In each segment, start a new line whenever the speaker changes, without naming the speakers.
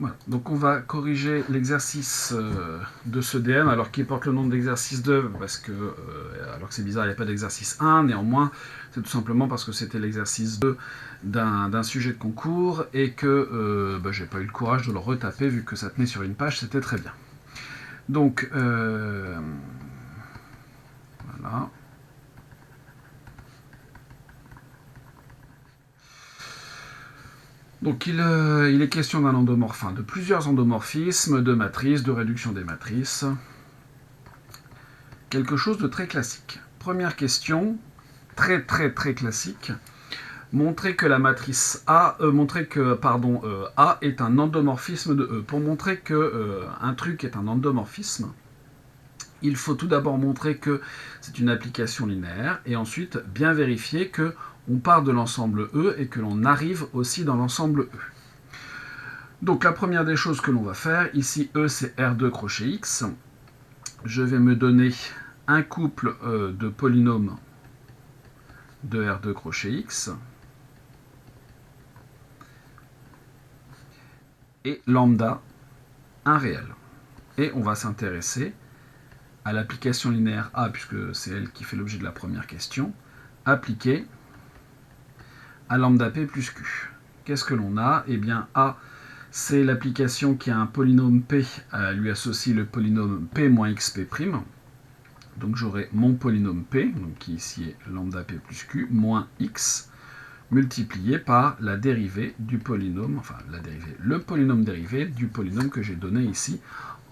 Voilà. Donc on va corriger l'exercice de ce DM, alors qui porte le nom de l'exercice 2, parce que, alors que c'est bizarre, il n'y a pas d'exercice 1, néanmoins, c'est tout simplement parce que c'était l'exercice 2 d'un sujet de concours, et que j'ai pas eu le courage de le retaper, vu que ça tenait sur une page, c'était très bien. Donc, voilà. Donc il est question d'un endomorphe, de plusieurs endomorphismes, de matrices, de réduction des matrices. Quelque chose de très classique. Première question, très classique. Montrer que la matrice A, A est un endomorphisme de E. Pour montrer que un truc est un endomorphisme, il faut tout d'abord montrer que c'est une application linéaire, et ensuite bien vérifier que on part de l'ensemble E et que l'on arrive aussi dans l'ensemble E. Donc la première des choses que l'on va faire, ici E c'est R2 crochet X, je vais me donner un couple de polynômes de R2 crochet X, et lambda, un réel. Et on va s'intéresser à l'application linéaire A, puisque c'est elle qui fait l'objet de la première question, appliquée à lambda P plus Q. Qu'est-ce que l'on a? Eh bien, A, c'est l'application qui a un polynôme P, lui associe le polynôme P moins XP'. Donc j'aurai mon polynôme P, donc qui ici est lambda P plus Q, moins X, multiplié par la dérivée du polynôme, enfin la dérivée, le polynôme dérivé du polynôme que j'ai donné ici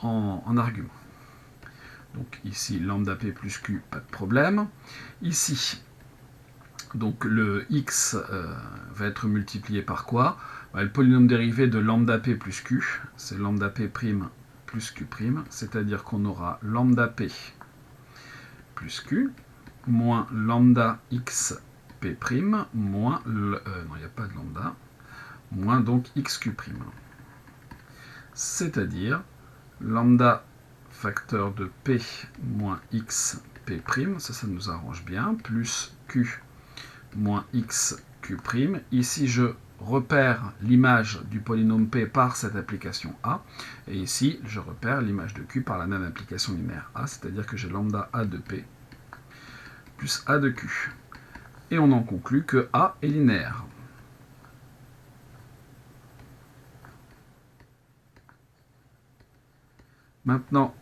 en argument. Donc ici, lambda P plus Q, pas de problème. Ici, donc le X va être multiplié par quoi? Le polynôme dérivé de lambda P plus Q, c'est lambda P' plus Q', c'est-à-dire qu'on aura lambda P plus Q, moins lambda X P', moins, non, il n'y a pas de lambda, moins donc XQ'. C'est-à-dire lambda facteur de P moins X P', ça nous arrange bien, plus Q moins XQ'. Ici, je repère l'image du polynôme P par cette application A, et ici, je repère l'image de Q par la même application linéaire A, c'est-à-dire que j'ai lambda A de P plus A de Q. Et on en conclut que A est linéaire. Maintenant,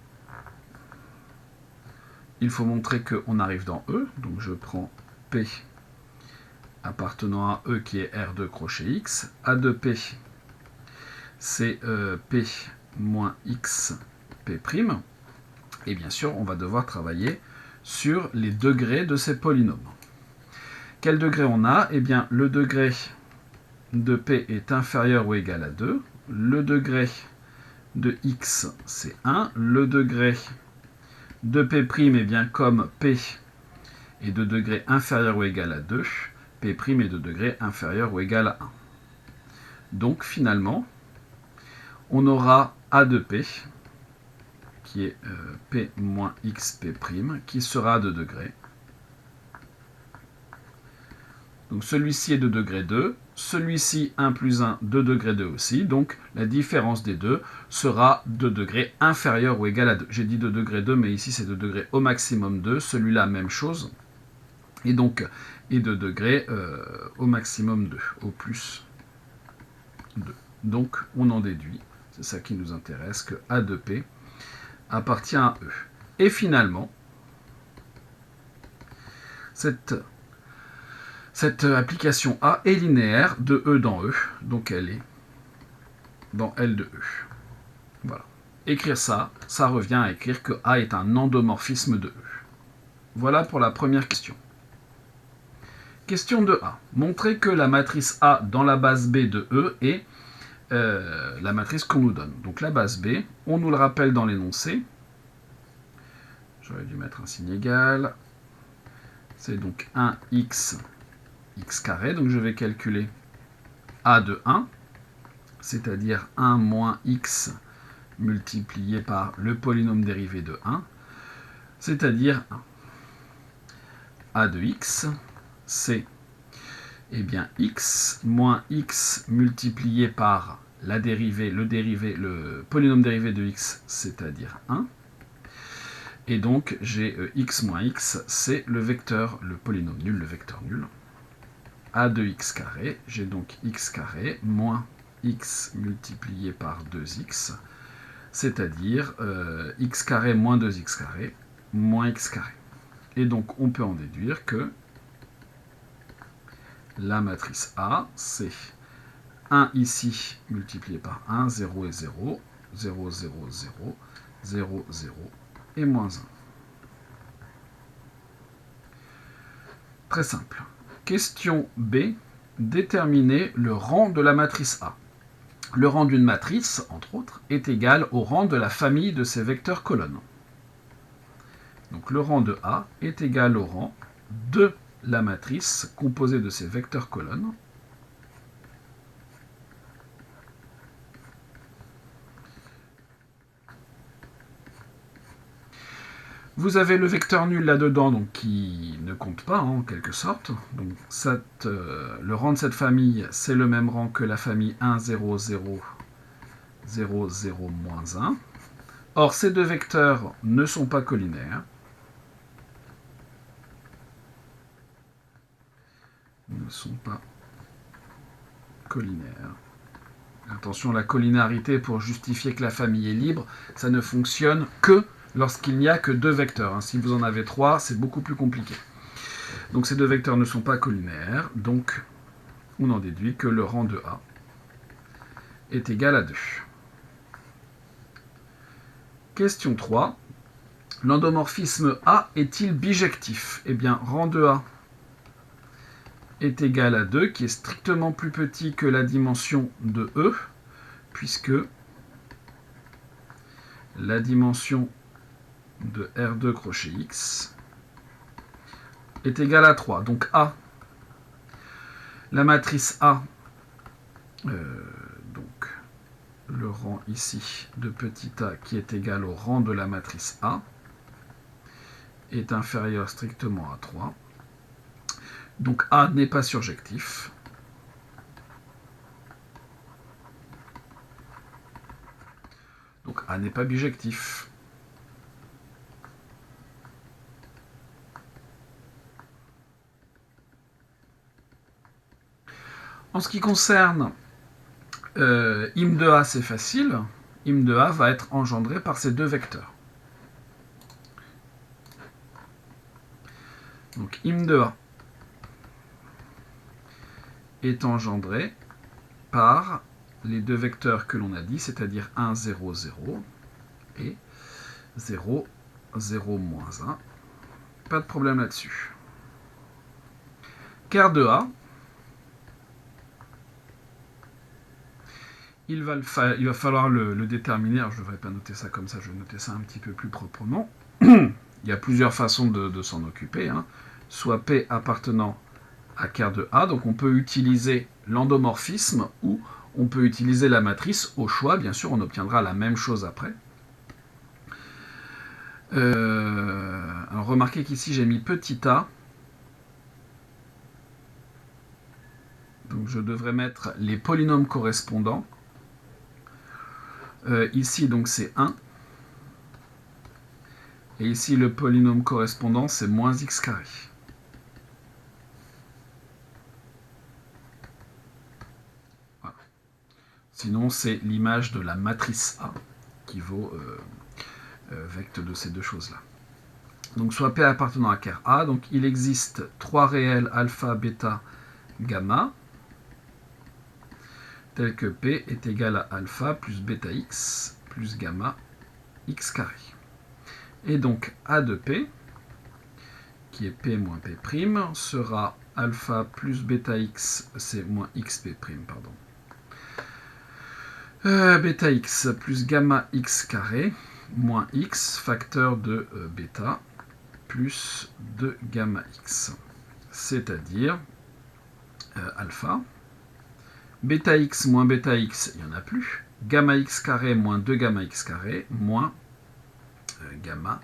il faut montrer qu'on arrive dans E, donc je prends P appartenant à E qui est R2 crochet X, A de P, c'est P moins X P', et bien sûr, on va devoir travailler sur les degrés de ces polynômes. Quel degré on a? Eh bien, le degré de P est inférieur ou égal à 2, le degré de X, c'est 1, le degré de P', eh bien, comme P est de degré inférieur ou égal à 2, P' est de degré inférieur ou égal à 1. Donc, finalement, on aura A de P, qui est P moins XP', qui sera de degré. Donc celui-ci est de degré 2, celui-ci 1 plus 1 de degré 2 aussi, donc la différence des deux sera de degré inférieur ou égal à 2. J'ai dit de degré 2, mais ici c'est de degré au maximum 2, celui-là même chose, et donc est de degré au maximum 2, au plus 2. Donc on en déduit, c'est ça qui nous intéresse, que A de P appartient à E. Et finalement, cette application A est linéaire de E dans E, donc elle est dans L de E. Voilà. Écrire ça, ça revient à écrire que A est un endomorphisme de E. Voilà pour la première question. Question 2A. Montrer que la matrice A dans la base B de E est la matrice qu'on nous donne. Donc la base B, on nous le rappelle dans l'énoncé. J'aurais dû mettre un signe égal. C'est donc 1x x carré, donc je vais calculer A de 1, c'est-à-dire 1 moins x multiplié par le polynôme dérivé de 1, c'est-à-dire 1. A de x, c'est bien x moins x multiplié par le polynôme dérivé de x, c'est-à-dire 1. Et donc, j'ai x moins x, c'est le polynôme nul, le vecteur nul. A de x carré, j'ai donc x carré moins x multiplié par 2x, c'est-à-dire x carré moins 2x carré moins x carré. Et donc, on peut en déduire que la matrice A, c'est 1 ici multiplié par 1, 0 et 0, 0, 0, 0, 0, 0 et moins 1. Très simple. Question B. Déterminer le rang de la matrice A. Le rang d'une matrice, entre autres, est égal au rang de la famille de ses vecteurs colonnes. Donc le rang de A est égal au rang de la matrice composée de ses vecteurs colonnes. Vous avez le vecteur nul là-dedans, donc qui ne compte pas, en quelque sorte. Donc le rang de cette famille, c'est le même rang que la famille 1, 0, 0, 0, 0, moins 1. Or, ces deux vecteurs ne sont pas collinaires. Ne sont pas collinaires. Attention, la collinarité, pour justifier que la famille est libre, ça ne fonctionne que lorsqu'il n'y a que deux vecteurs. Si vous en avez trois, c'est beaucoup plus compliqué. Donc ces deux vecteurs ne sont pas collinaires, donc on en déduit que le rang de A est égal à 2. Question 3. L'endomorphisme A est-il bijectif? Eh bien, rang de A est égal à 2, qui est strictement plus petit que la dimension de E, puisque la dimension de R2 crochet X est égale à 3. Donc A, la matrice A, donc le rang ici de petit a qui est égal au rang de la matrice A, est inférieur strictement à 3. Donc A n'est pas surjectif. Donc A n'est pas bijectif. En ce qui concerne im de A, c'est facile. Im de A va être engendré par ces deux vecteurs. Donc im de A est engendré par les deux vecteurs que l'on a dit, c'est-à-dire 1, 0, 0 et 0, 0, moins 1. Pas de problème là-dessus. Ker de A, il va falloir le déterminer. Alors je ne devrais pas noter ça comme ça, je vais noter ça un petit peu plus proprement. Il y a plusieurs façons de s'en occuper. Soit P appartenant à ker de A, donc on peut utiliser l'endomorphisme ou on peut utiliser la matrice au choix. Bien sûr, on obtiendra la même chose après. Alors remarquez qu'ici j'ai mis petit a. Donc je devrais mettre les polynômes correspondants. Ici donc c'est 1. Et ici le polynôme correspondant c'est moins x carré. Voilà. Sinon c'est l'image de la matrice A qui vaut vecte de ces deux choses-là. Donc soit P appartenant à ker A, donc il existe 3 réels alpha, bêta, gamma, tel que P est égal à alpha plus bêta x plus gamma x carré. Et donc A de P, qui est P moins P', sera alpha plus bêta x, c'est moins xp', pardon. Bêta x plus gamma x carré, moins x, facteur de bêta, plus de gamma x. C'est-à-dire alpha. Bêta x moins bêta x, il n'y en a plus. Gamma x carré moins 2 gamma x carré, moins gamma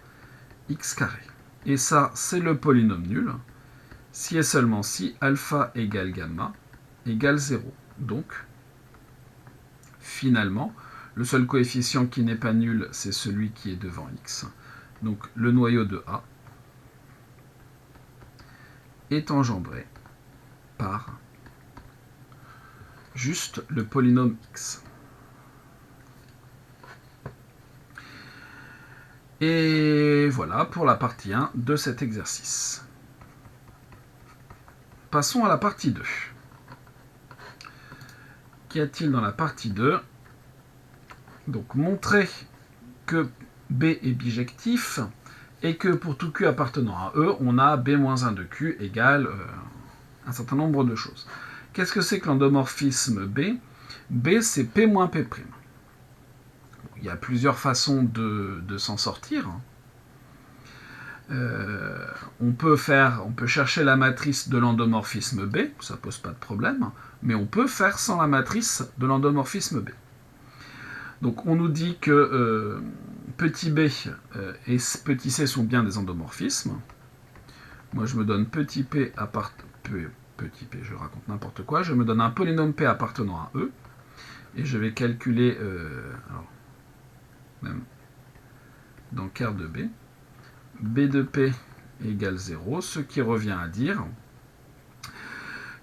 x carré. Et ça, c'est le polynôme nul, si et seulement si alpha égale gamma égale 0. Donc, finalement, le seul coefficient qui n'est pas nul, c'est celui qui est devant x. Donc le noyau de A est engendré par juste le polynôme x. Et voilà pour la partie 1 de cet exercice. Passons à la partie 2. Qu'y a-t-il dans la partie 2? Donc montrer que B est bijectif et que pour tout Q appartenant à E, on a B-1 de Q égale un certain nombre de choses. Qu'est-ce que c'est que l'endomorphisme B? B, c'est P moins P'. Il y a plusieurs façons de s'en sortir. On peut chercher la matrice de l'endomorphisme B, ça pose pas de problème, mais on peut faire sans la matrice de l'endomorphisme B. Donc on nous dit que petit b et petit c sont bien des endomorphismes. Moi je me donne petit p, je raconte n'importe quoi, je me donne un polynôme p appartenant à E, et je vais calculer, même dans quart de b, b de p égale 0, ce qui revient à dire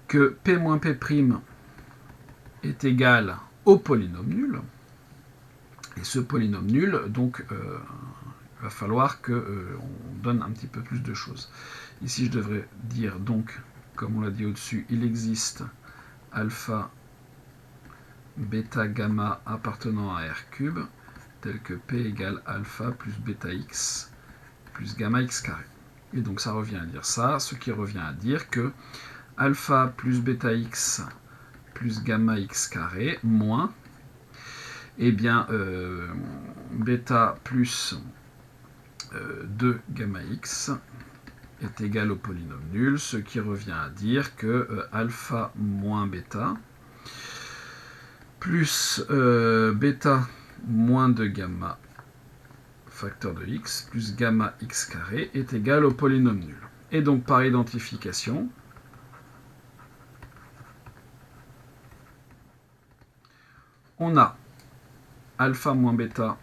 que p moins p' est égal au polynôme nul. Et ce polynôme nul, donc, il va falloir qu'on donne un petit peu plus de choses. Ici, je devrais dire, donc, comme on l'a dit au-dessus, il existe alpha, bêta, gamma appartenant à R3, tel que P égale alpha plus bêta x plus gamma x carré. Et donc, ça revient à dire ça, ce qui revient à dire que alpha plus bêta x plus gamma x carré moins bêta plus 2 gamma x est égal au polynôme nul, ce qui revient à dire que alpha moins bêta plus bêta moins 2 gamma facteur de x plus gamma x carré est égal au polynôme nul. Et donc par identification, on a alpha moins bêta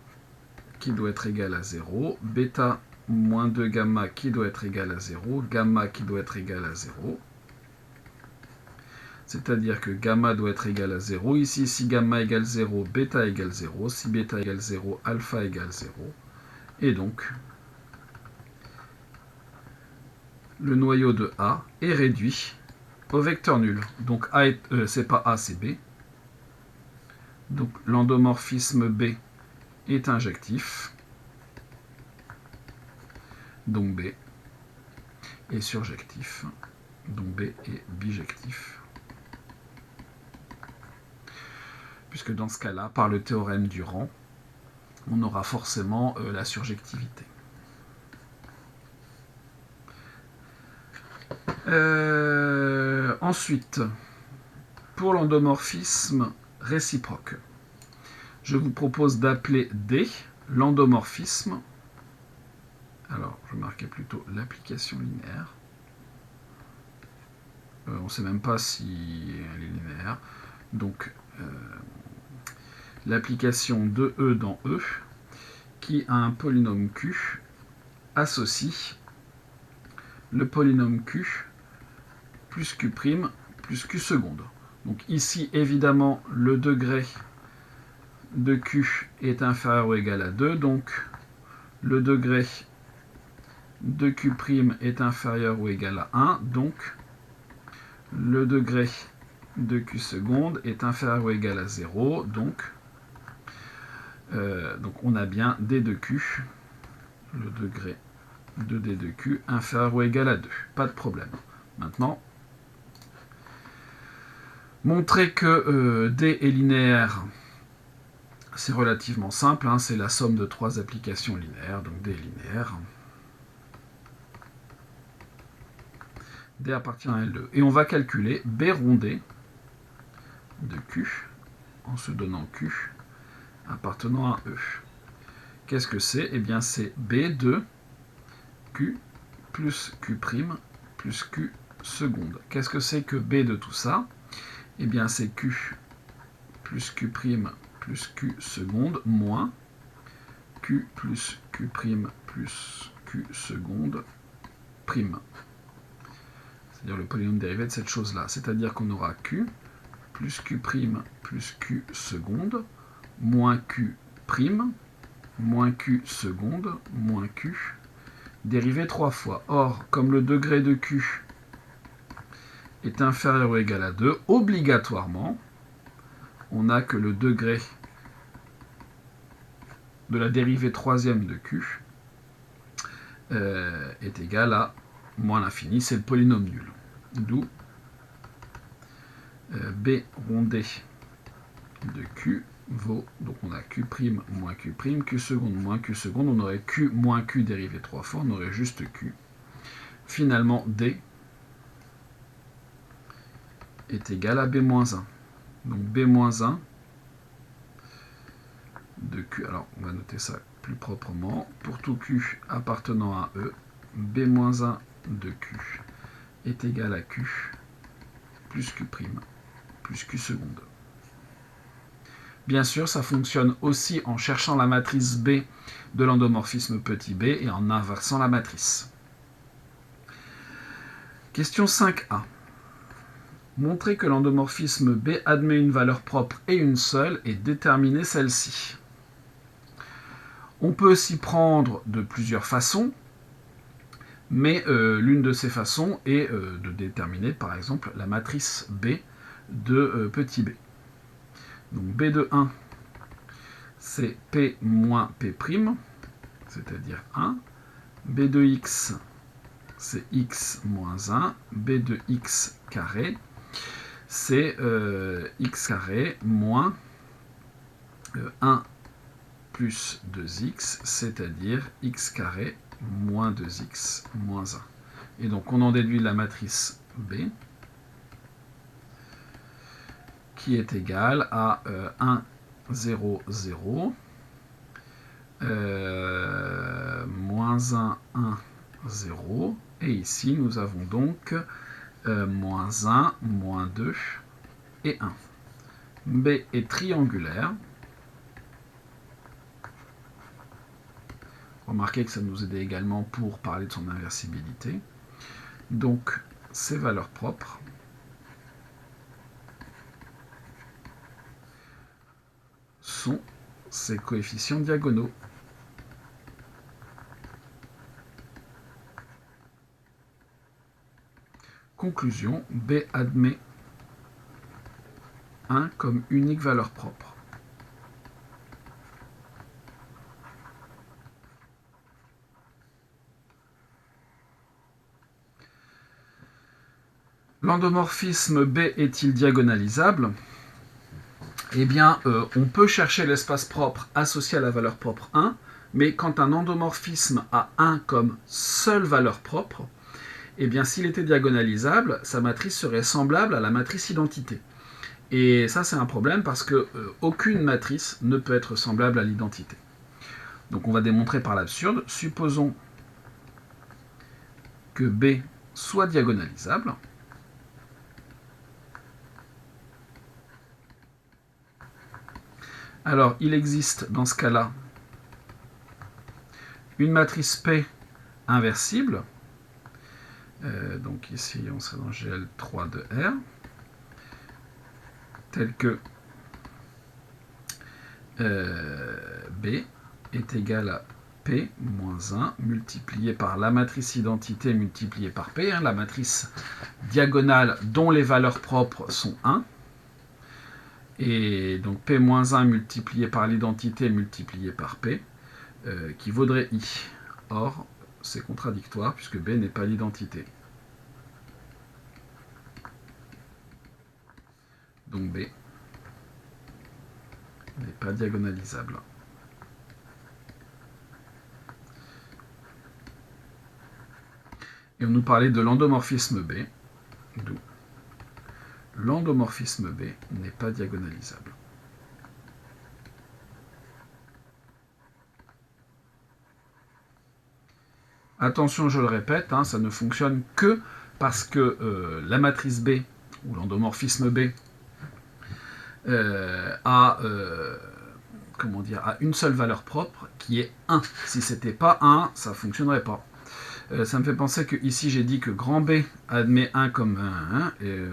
qui doit être égal à 0, bêta moins 2 gamma qui doit être égal à 0, gamma qui doit être égal à 0. C'est-à-dire que gamma doit être égal à 0. Ici, si gamma égale 0, bêta égale 0. Si bêta égale 0, alpha égale 0. Et donc, le noyau de A est réduit au vecteur nul. Donc, c'est pas A, c'est B. Donc l'endomorphisme B est injectif, donc B est surjectif, donc B est bijectif. Puisque dans ce cas-là, par le théorème du rang, on aura forcément la surjectivité. Ensuite, pour l'endomorphisme réciproque, je vous propose d'appeler D l'endomorphisme. Alors, je marquais plutôt l'application linéaire. On ne sait même pas si elle est linéaire. Donc, l'application de E dans E, qui a un polynôme Q, associe le polynôme Q plus Q' plus Q seconde. Donc ici, évidemment, le degré de Q est inférieur ou égal à 2, donc le degré de Q' est inférieur ou égal à 1, donc le degré de Q seconde est inférieur ou égal à 0, donc on a bien D de Q, le degré de D de Q inférieur ou égal à 2, pas de problème. Maintenant, montrer que D est linéaire, c'est relativement simple, hein, c'est la somme de 3 applications linéaires, donc D est linéaire. D appartient à L2. Et on va calculer B rondé de Q, en se donnant Q appartenant à E. Qu'est-ce que c'est? Eh bien c'est B de Q plus Q' plus Q seconde. Qu'est-ce que c'est que B de tout ça? Eh bien c'est Q plus Q' plus Q seconde moins Q plus Q prime plus Q seconde prime. C'est-à-dire le polynôme dérivé de cette chose-là. C'est-à-dire qu'on aura Q plus Q prime plus Q seconde moins Q prime moins Q seconde moins Q dérivé 3 fois. Or, comme le degré de Q est inférieur ou égal à 2, obligatoirement, on n'a que le degré de la dérivée troisième de Q est égal à moins l'infini, c'est le polynôme nul. D'où B rondé de Q vaut, donc on a Q' moins Q', Q seconde moins Q seconde, on aurait Q moins Q dérivé 3 fois, on aurait juste Q. Finalement, D est égal à B moins 1. Donc B moins 1 de Q, alors on va noter ça plus proprement, pour tout Q appartenant à E, B moins 1 de Q est égal à Q plus Q' plus Q seconde. Bien sûr, ça fonctionne aussi en cherchant la matrice B de l'endomorphisme petit b et en inversant la matrice. Question 5a. Montrez que l'endomorphisme B admet une valeur propre et une seule et déterminer celle-ci. On peut s'y prendre de plusieurs façons, mais l'une de ces façons est de déterminer par exemple la matrice B de petit b. Donc B de 1, c'est P moins P', c'est-à-dire 1. B de X, c'est X moins 1. B de X carré, c'est X carré moins 1 plus 2X, c'est-à-dire X carré moins 2X moins 1. Et donc on en déduit la matrice B, qui est égale à 1, 0, 0, moins 1, 1, 0. Et ici, nous avons donc moins 1, moins 2 et 1. B est triangulaire. Remarquez que ça nous aidait également pour parler de son inversibilité. Donc, ses valeurs propres sont ses coefficients diagonaux. Conclusion, B admet 1 comme unique valeur propre. L'endomorphisme B est-il diagonalisable? Eh bien, on peut chercher l'espace propre associé à la valeur propre 1, mais quand un endomorphisme a 1 comme seule valeur propre, eh bien, s'il était diagonalisable, sa matrice serait semblable à la matrice identité. Et ça, c'est un problème parce qu'aucune matrice ne peut être semblable à l'identité. Donc, on va démontrer par l'absurde. Supposons que B soit diagonalisable. Alors, il existe dans ce cas-là une matrice P inversible. Donc ici, on serait dans GL3 de R, telle que B est égal à P moins 1 multiplié par la matrice identité multipliée par P, la matrice diagonale dont les valeurs propres sont 1. Et donc P moins 1 multiplié par l'identité multiplié par P, qui vaudrait I. Or, c'est contradictoire puisque B n'est pas l'identité. Donc B n'est pas diagonalisable. Et on nous parlait de l'endomorphisme B, d'où l'endomorphisme B n'est pas diagonalisable. Attention, je le répète, ça ne fonctionne que parce que la matrice B, ou l'endomorphisme B, a comment dire, a une seule valeur propre, qui est 1. Si c'était pas 1, ça ne fonctionnerait pas. Ça me fait penser que ici j'ai dit que grand B admet 1 comme 1, et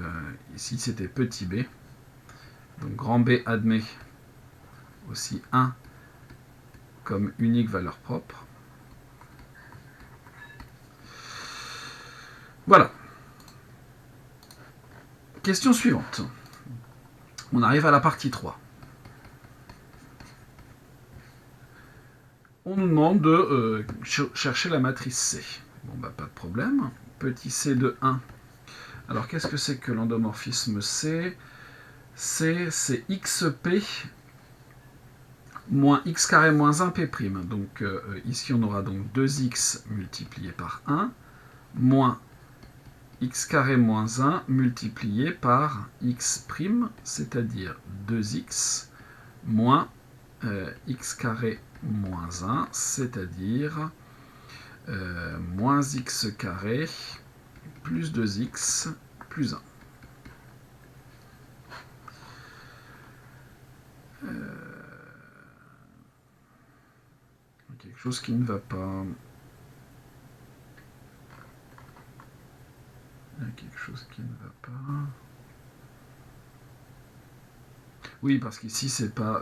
ici c'était petit b. Donc grand B admet aussi 1 comme unique valeur propre. Voilà. Question suivante. On arrive à la partie 3. On nous demande de chercher la matrice C. Bon, bah pas de problème. Petit c de 1. Alors, qu'est-ce que c'est que l'endomorphisme C? C, c'est xp moins x carré moins 1 p'. Donc, ici, on aura donc 2x multiplié par 1 moins x carré moins 1 multiplié par x', c'est-à-dire 2x moins x carré moins 1, c'est-à-dire moins x carré plus 2x plus 1. Quelque chose qui ne va pas. Il y a quelque chose qui ne va pas. Oui, parce qu'ici, c'est pas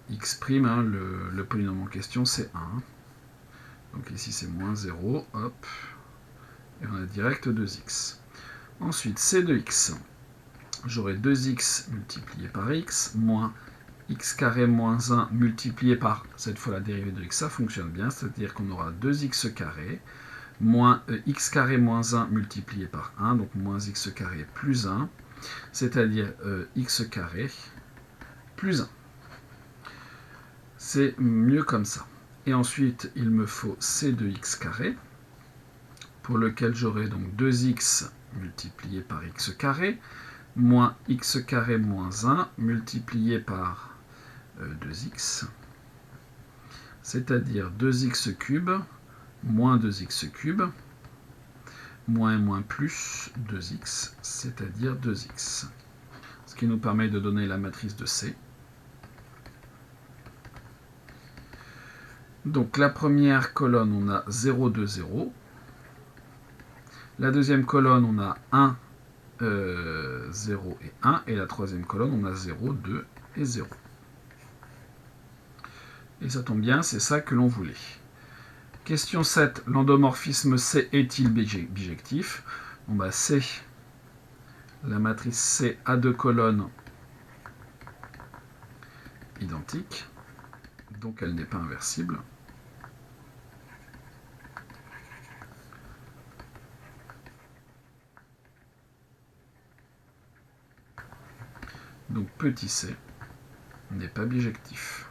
x', hein, le polynôme en question, c'est 1. Donc ici, c'est moins 0, hop. Et on a direct 2x. Ensuite, c de x. J'aurai 2x multiplié par x, moins x carré moins 1 multiplié par, cette fois la dérivée de x, ça fonctionne bien, c'est-à-dire qu'on aura 2x carré, moins x carré moins 1 multiplié par 1, donc moins x carré plus 1, c'est-à-dire x carré plus 1. C'est mieux comme ça. Et ensuite, il me faut c de x carré, pour lequel j'aurai donc 2x multiplié par x carré, moins x carré moins 1 multiplié par 2x, c'est-à-dire 2x cube moins 2x cube, moins et moins plus 2x, c'est-à-dire 2x. Ce qui nous permet de donner la matrice de C. Donc la première colonne, on a 0, 2, 0. La deuxième colonne, on a 1, 0 et 1. Et la troisième colonne, on a 0, 2 et 0. Et ça tombe bien, c'est ça que l'on voulait. Question 7. L'endomorphisme C est-il bijectif? Bon bah C, la matrice C a deux colonnes identiques, donc elle n'est pas inversible. Donc petit c n'est pas bijectif.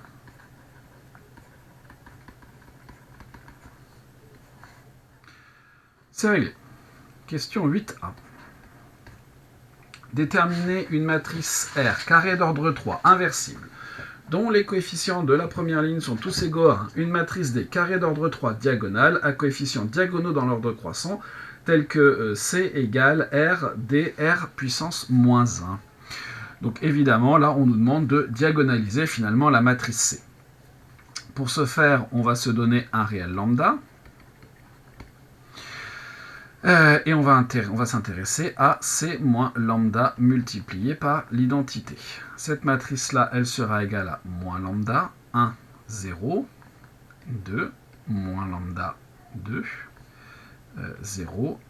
C'est réglé. Question 8a. Déterminer une matrice R carré d'ordre 3 inversible, dont les coefficients de la première ligne sont tous égaux à 1. Une matrice D carré d'ordre 3 diagonale à coefficients diagonaux dans l'ordre croissant, tel que C égale R dr puissance moins 1. Donc évidemment, là, on nous demande de diagonaliser finalement la matrice C. Pour ce faire, on va se donner un réel lambda. Et on va s'intéresser à C moins lambda multiplié par l'identité. Cette matrice-là, elle sera égale à moins lambda, 1, 0, 2, moins lambda, 2, 0,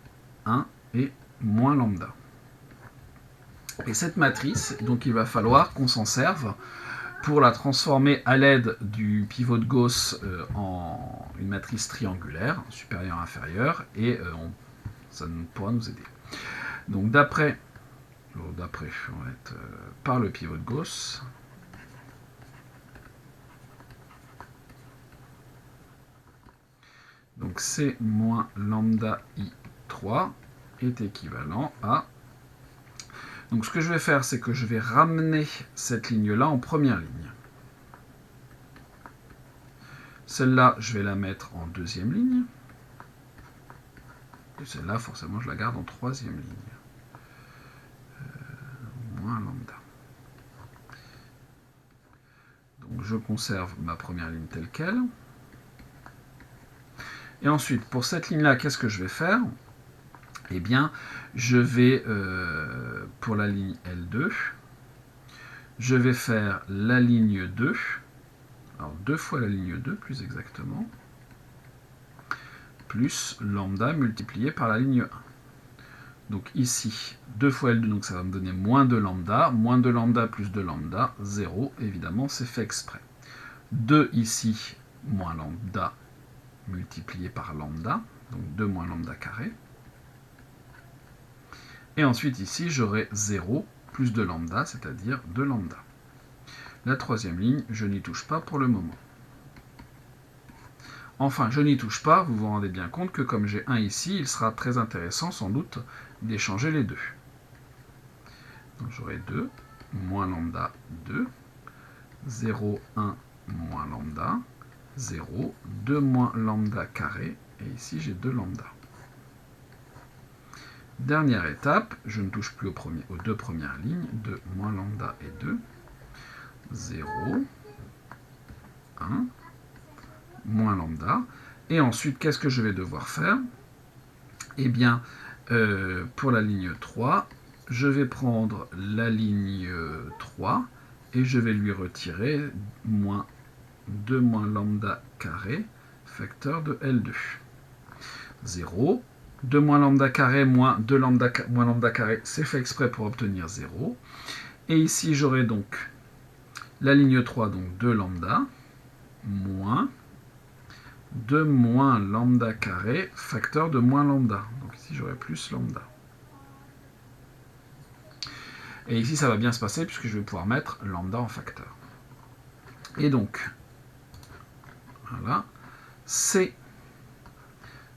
1 et moins lambda. Et cette matrice, donc il va falloir qu'on s'en serve pour la transformer à l'aide du pivot de Gauss en une matrice triangulaire, supérieure-inférieure, et ça pourra nous aider. Donc d'après, on va être par le pivot de Gauss, donc C moins lambda I3 est équivalent à... Donc ce que je vais faire, c'est que je vais ramener cette ligne-là en première ligne. Celle-là, je vais la mettre en deuxième ligne. Et celle-là, forcément, je la garde en troisième ligne. Moins lambda. Donc je conserve ma première ligne telle qu'elle. Et ensuite, pour cette ligne-là, qu'est-ce que je vais faire? Eh bien, je vais, pour la ligne L2, je vais faire la ligne 2, alors 2 fois la ligne 2 plus exactement, plus lambda multiplié par la ligne 1. Donc ici, 2 fois L2, donc ça va me donner moins de lambda plus de lambda, 0, évidemment c'est fait exprès. 2 ici, moins lambda multiplié par lambda, donc 2 moins lambda carré. Et ensuite ici, j'aurai 0 plus de lambda, c'est-à-dire 2 lambda. La troisième ligne, je n'y touche pas pour le moment. Enfin, je n'y touche pas, vous vous rendez bien compte que comme j'ai 1 ici, il sera très intéressant sans doute d'échanger les deux. Donc j'aurai 2, moins lambda, 2, 0, 1, moins lambda, 0, 2 moins lambda carré, et ici j'ai 2 lambda. Dernière étape, je ne touche plus aux deux premières lignes, 2 moins lambda et 2, 0, 1, moins lambda. Et ensuite, qu'est-ce que je vais devoir faire? Eh bien, pour la ligne 3, je vais prendre la ligne 3 et je vais lui retirer moins 2 moins lambda carré, facteur de L2. 0. 2 moins lambda carré moins 2 lambda, moins lambda carré, c'est fait exprès pour obtenir 0. Et ici, j'aurai donc la ligne 3, donc 2 lambda, moins 2 moins lambda carré, facteur de moins lambda. Donc ici, j'aurai plus lambda. Et ici, ça va bien se passer puisque je vais pouvoir mettre lambda en facteur. Et donc, voilà, C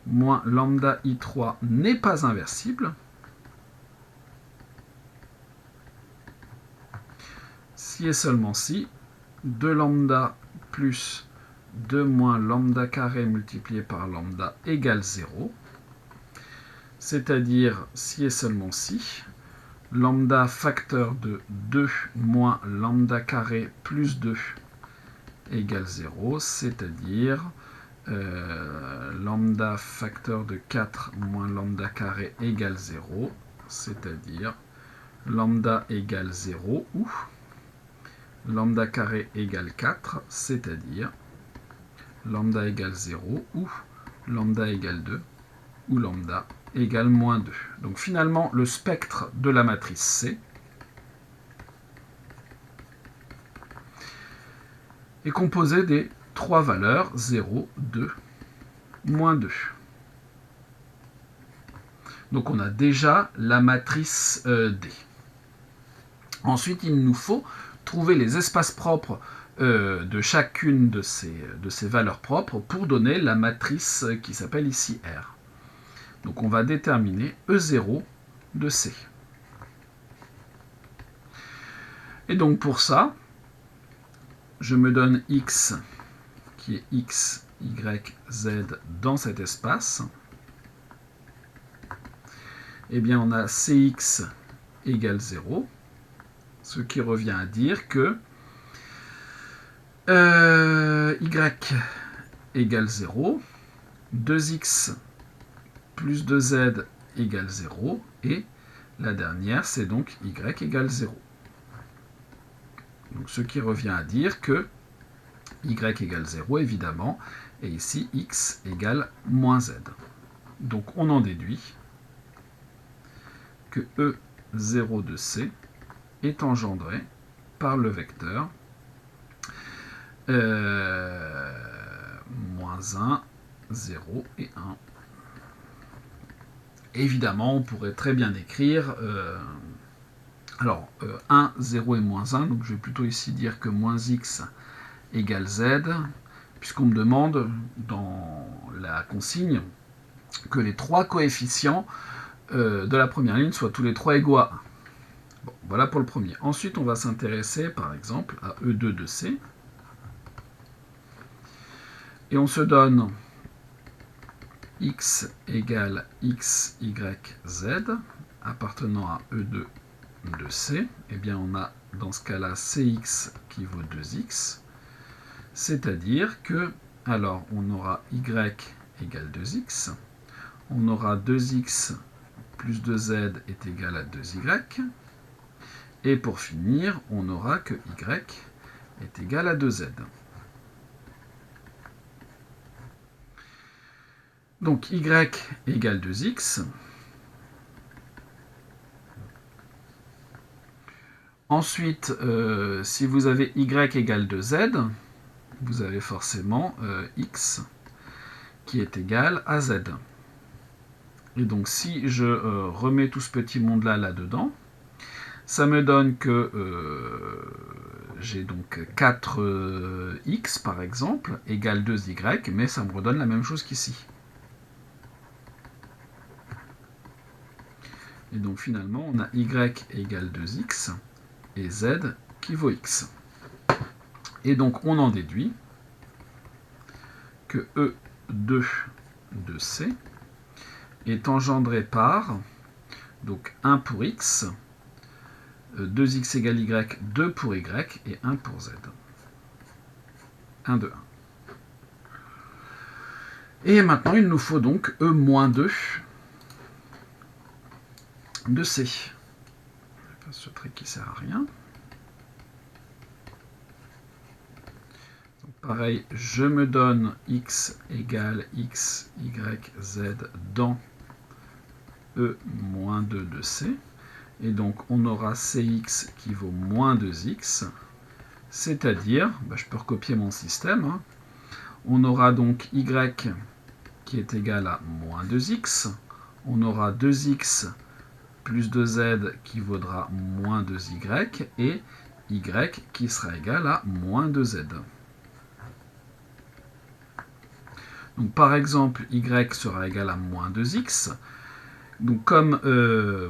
moins lambda I3 n'est pas inversible. Si et seulement si, 2 lambda plus 2 moins lambda carré multiplié par lambda égale 0. C'est-à-dire, si et seulement si, lambda facteur de 2 moins lambda carré plus 2 égale 0, c'est-à-dire lambda facteur de 4 moins lambda carré égale 0, c'est-à-dire lambda égale 0 ou lambda carré égale 4, c'est-à-dire lambda égale 0 ou lambda égale 2 ou lambda égale moins 2. Donc finalement, le spectre de la matrice C est composé des trois valeurs 0, 2, moins 2. Donc on a déjà la matrice D. Ensuite, il nous faut trouver les espaces propres de chacune de ces valeurs propres pour donner la matrice qui s'appelle ici R. Donc on va déterminer E0 de C. Et donc pour ça, je me donne X qui est X, Y, Z dans cet espace. Eh bien on a Cx égale 0, ce qui revient à dire que Y égale 0, 2x plus 2z égale 0, et la dernière, c'est donc y égale 0. Donc ce qui revient à dire que y égale 0, évidemment, et ici x égale moins z. Donc on en déduit que E0 de C est engendré par le vecteur moins 1, 0 et 1. Évidemment, on pourrait très bien écrire 1, 0 et moins 1, donc je vais plutôt ici dire que moins x égale z, puisqu'on me demande dans la consigne que les trois coefficients de la première ligne soient tous les trois égaux à 1. Bon, voilà pour le premier. Ensuite, on va s'intéresser par exemple à E2 de C, et on se donne x égale x, y, z, appartenant à E2 de C. Eh bien, on a dans ce cas-là Cx qui vaut 2x, C'est-à-dire que, alors, on aura y égale 2x, on aura 2x plus 2z est égal à 2y, et pour finir, on aura que y est égal à 2z. Donc y égale 2x. Ensuite, si vous avez y égale 2z, vous avez forcément x qui est égal à z. Et donc si je remets tout ce petit monde-là là-dedans, ça me donne que j'ai donc 4x par exemple, égale 2y, mais ça me redonne la même chose qu'ici. Et donc finalement, on a y égale 2x et z qui vaut x. Et donc on en déduit que E2 de C est engendré par donc 1 pour x, 2x égale y, 2 pour y et 1 pour z. 1 de 1. Et maintenant, il nous faut donc E-2 de C. Ce trait qui sert à rien. Donc pareil, je me donne x égale x, y, z dans E-2 de C. Et donc, on aura Cx qui vaut moins 2x, c'est-à-dire, je peux recopier mon système, hein, on aura donc y qui est égal à moins 2x, on aura 2x plus 2z qui vaudra moins 2y, et y qui sera égal à moins 2z. Donc, par exemple, y sera égal à moins 2x, donc comme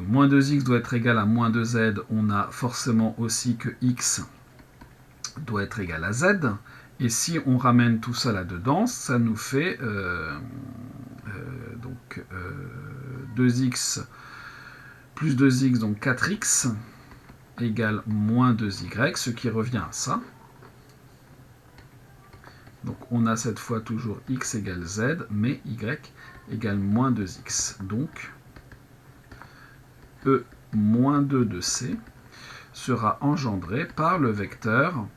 moins 2x doit être égal à moins 2z, on a forcément aussi que x doit être égal à z. Et si on ramène tout ça là-dedans, ça nous fait donc 2x plus 2x, donc 4x, égale moins 2y, ce qui revient à ça. Donc on a cette fois toujours x égale z, mais y égale moins 2x. Donc E-2 de C sera engendré par le vecteur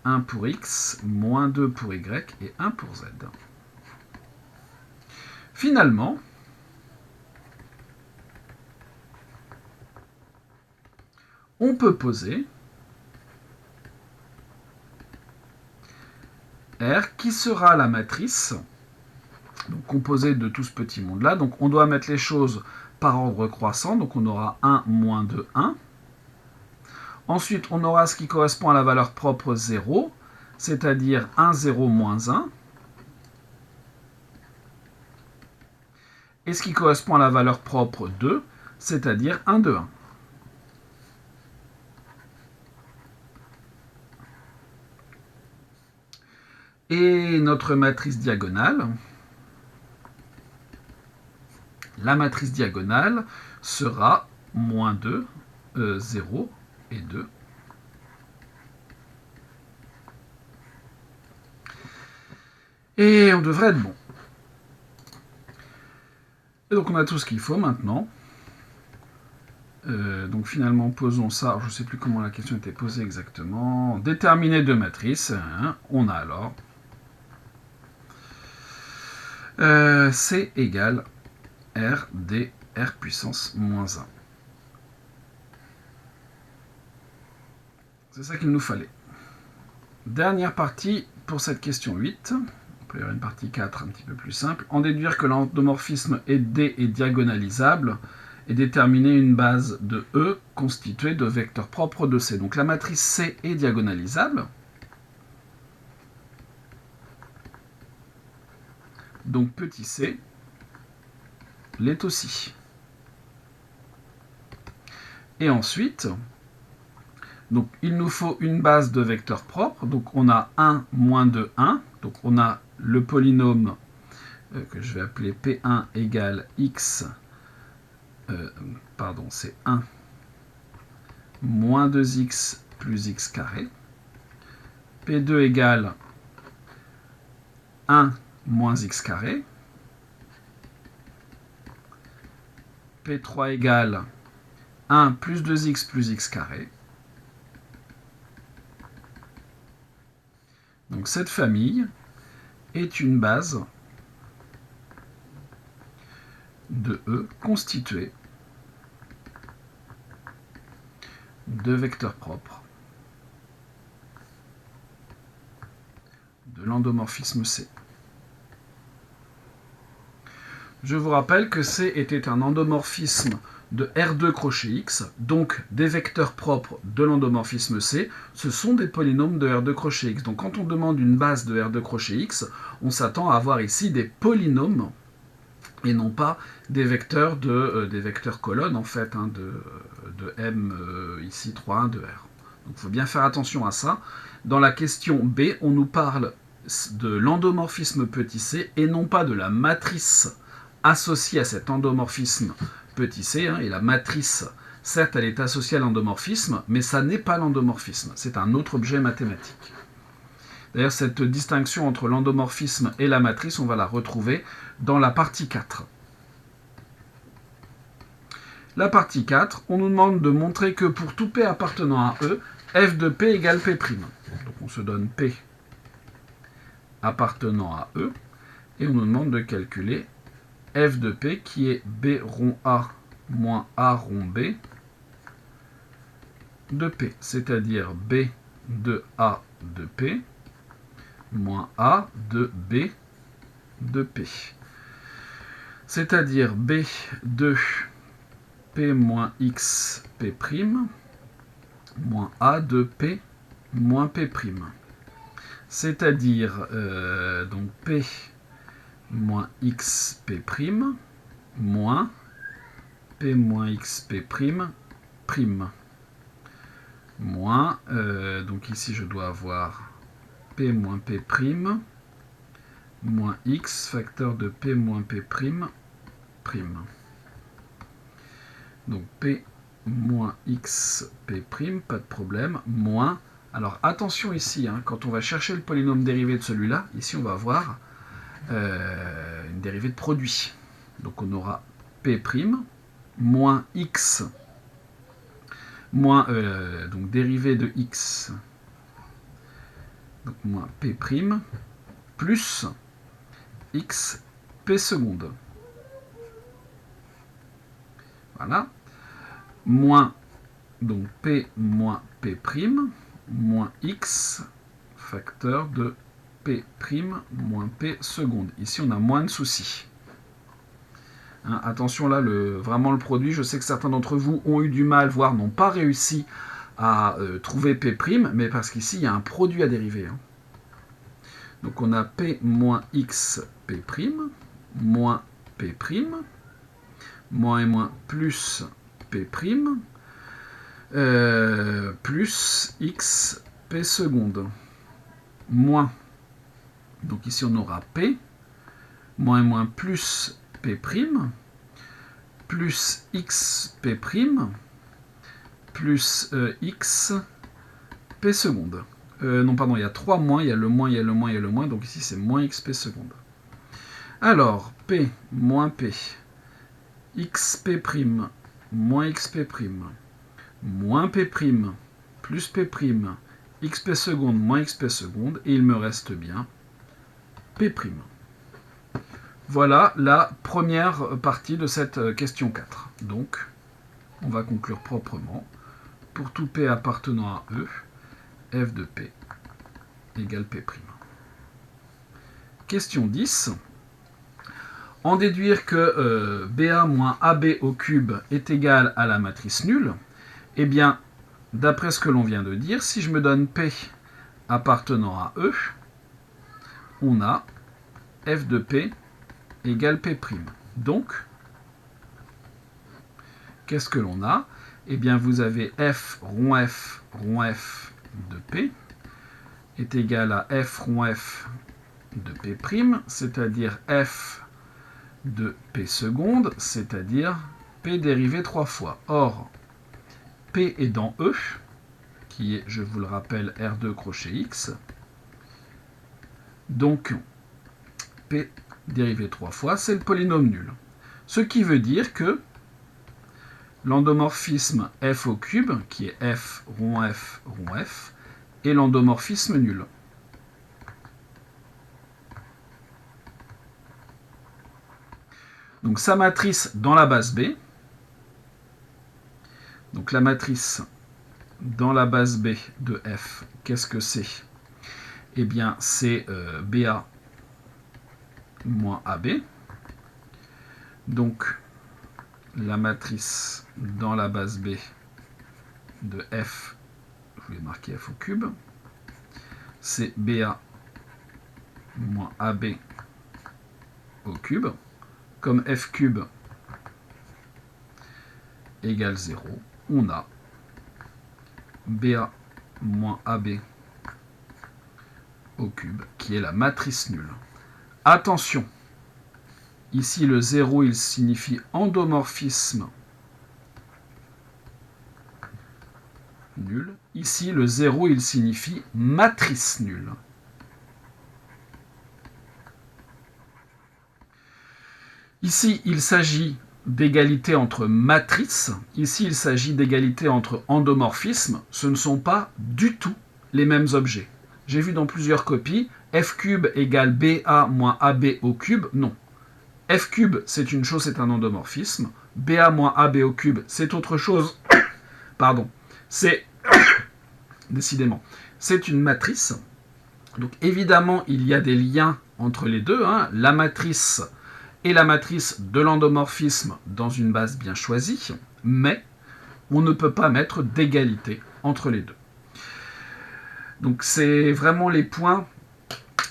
1 pour x, moins 2 pour y et 1 pour z. Finalement, on peut poser R qui sera la matrice donc composée de tout ce petit monde-là. Donc on doit mettre les choses par ordre croissant, donc on aura 1, moins 2, 1. Ensuite, on aura ce qui correspond à la valeur propre 0, c'est-à-dire 1, 0, moins 1. Et ce qui correspond à la valeur propre 2, c'est-à-dire 1, 2, 1. Et notre matrice diagonale, la matrice diagonale sera moins 2, 0 et 2. Et on devrait être bon. Et donc on a tout ce qu'il faut maintenant. Donc finalement, posons ça. Alors, je ne sais plus comment la question était posée exactement. Déterminer deux matrices. Hein, on a alors C égale R d R puissance moins 1. C'est ça qu'il nous fallait. Dernière partie pour cette question 8. On peut y avoir une partie 4 un petit peu plus simple. En déduire que l'endomorphisme D est diagonalisable et déterminer une base de E constituée de vecteurs propres de C. Donc la matrice C est diagonalisable. Donc petit c l'est aussi. Et ensuite, donc, il nous faut une base de vecteurs propres. Donc on a 1, moins 2, 1. Donc on a le polynôme que je vais appeler P1 égale x, c'est 1 moins 2x plus x carré. P2 égale 1 moins x carré. P3 égale 1 plus 2x plus x carré. Donc cette famille est une base de E constituée de vecteurs propres de l'endomorphisme C. Je vous rappelle que C était un endomorphisme de R2 crochet X, donc des vecteurs propres de l'endomorphisme C, ce sont des polynômes de R2 crochet X. Donc quand on demande une base de R2 crochet X, on s'attend à avoir ici des polynômes et non pas des vecteurs colonnes en fait, hein, de M ici 3, 1, 2, R. Donc il faut bien faire attention à ça. Dans la question B, on nous parle de l'endomorphisme petit c et non pas de la matrice associée à cet endomorphisme petit c, hein, et la matrice, certes, elle est associée à l'endomorphisme, mais ça n'est pas l'endomorphisme, c'est un autre objet mathématique. D'ailleurs, cette distinction entre l'endomorphisme et la matrice, on va la retrouver dans la partie 4. La partie 4, on nous demande de montrer que pour tout P appartenant à E, f de P égale P'. Donc on se donne P appartenant à E, et on nous demande de calculer f de P qui est B rond A moins A rond B de P, c'est-à-dire B de A de P moins A de B de P. C'est-à-dire B de P moins X P' moins A de P moins P'. C'est-à-dire donc P moins X P' moins P moins X P' prime. Moins, donc ici je dois avoir P moins P' moins X facteur de P moins P' prime. Donc P moins X P', pas de problème, moins, alors attention ici, hein, quand on va chercher le polynôme dérivé de celui-là, ici on va avoir une dérivée de produit. Donc on aura P' moins X, moins, donc dérivée de X, donc moins P' plus X P seconde. Voilà. Moins, donc P moins P' moins X facteur de P' moins P seconde. Ici, on a moins de soucis. Hein, attention là, vraiment le produit, je sais que certains d'entre vous ont eu du mal, voire n'ont pas réussi à trouver P', mais parce qu'ici, il y a un produit à dériver. Hein. Donc on a P moins X P', moins P', moins et moins plus P', plus X P seconde, moins, donc ici on aura P, moins et moins plus P', plus X P', plus X P seconde. Non, pardon, il y a 3 moins, il y a le moins, il y a le moins, il y a le moins, donc ici c'est moins XP seconde. Alors, P moins P, XP', moins XP', moins P', plus P', XP seconde, moins XP seconde, et il me reste bien P'. Voilà la première partie de cette question 4. Donc, on va conclure proprement. Pour tout P appartenant à E, f de P égale P'. Question 10. En déduire que BA moins AB au cube est égal à la matrice nulle, eh bien, d'après ce que l'on vient de dire, si je me donne P appartenant à E, on a f de P égale P'. Donc, qu'est-ce que l'on a? Eh bien, vous avez f rond f de P est égal à f rond f de P', c'est-à-dire f de P seconde, c'est-à-dire P dérivé 3 fois. Or, P est dans E, qui est, je vous le rappelle, R2 crochet X. Donc, P dérivé 3 fois, c'est le polynôme nul. Ce qui veut dire que l'endomorphisme f au cube, qui est f, rond f, rond f, est l'endomorphisme nul. Donc sa matrice dans la base B, donc la matrice dans la base B de f, qu'est-ce que c'est? Eh bien, c'est BA moins AB. Donc, la matrice dans la base B de f, je vais marquer f au cube, c'est BA moins AB au cube. Comme f cube égale 0, on a BA moins AB au cube, qui est la matrice nulle. Attention, ici le 0, il signifie endomorphisme nul. Ici, le 0, il signifie matrice nulle. Ici, il s'agit d'égalité entre matrices. Ici, il s'agit d'égalité entre endomorphismes. Ce ne sont pas du tout les mêmes objets. J'ai vu dans plusieurs copies, f cube égale BA moins AB au cube. Non. F cube, c'est une chose, c'est un endomorphisme. BA moins AB au cube, c'est autre chose. Pardon. C'est, décidément, c'est une matrice. Donc évidemment, il y a des liens entre les deux. La matrice et la matrice de l'endomorphisme dans une base bien choisie, mais on ne peut pas mettre d'égalité entre les deux. Donc c'est vraiment les points,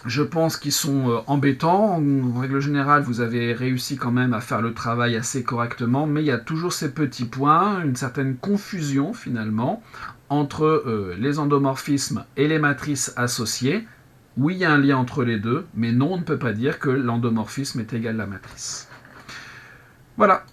je pense, qui sont embêtants. En règle générale, vous avez réussi quand même à faire le travail assez correctement, mais il y a toujours ces petits points, une certaine confusion finalement entre les endomorphismes et les matrices associées. Oui, il y a un lien entre les deux, mais non, on ne peut pas dire que l'endomorphisme est égal à la matrice. Voilà.